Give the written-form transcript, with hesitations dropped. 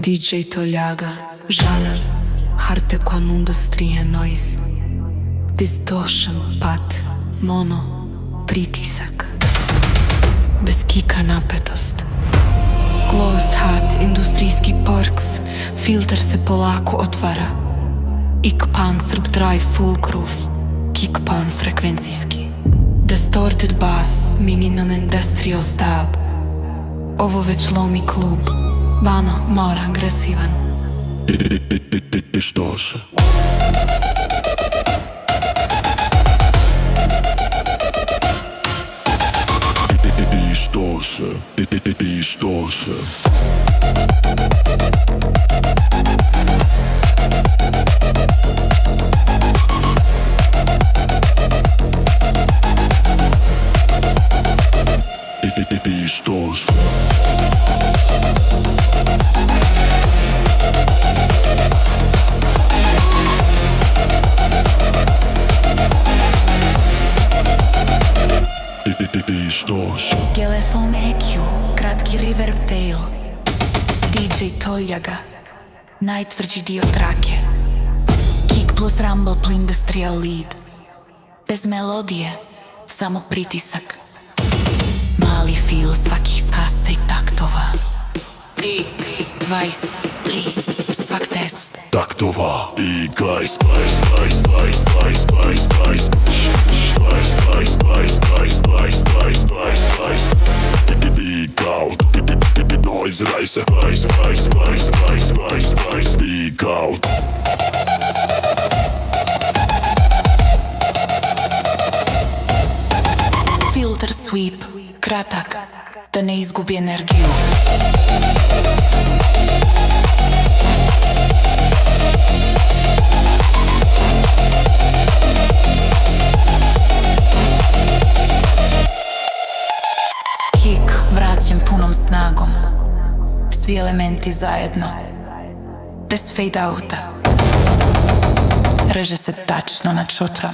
DJ Toljaga, žanar, harte con industrije noise, distortion, pat, mono, pritisak, bez kika napetost, closed hat, industrijski porks, filter se polako otvara, ik-pan, srb drive, full groove, kick-pan frekvencijski, distorted bass, minimal industrial stab, ovo već lomi klub, Bano, mora, agresivan. Distortion. Distortion. Distortion. Distortion. Telefon EQ, kratki reverb tail, DJ Toljaga, najtvrđi dio trake, kick plus rumble plus industrial lead, bez melodije, samo pritisak, mali feel svakih skasta i taktova, 3, 23, svak test taktova i glajs, glajs, glajs, glajs, glajs, glajs, glajs, glajs, glajs, glajs, glajs, glajs, glajs, glajs, glajs, i gaut, noise rise, glajs, glajs, glajs, glajs, glajs, glajs, i gaut. Filter sweep, kratak, da ne izgubi energiju. Kick vraćen punom snagom, svi elementi zajedno, bez fade outa, reže se tačno na čotra.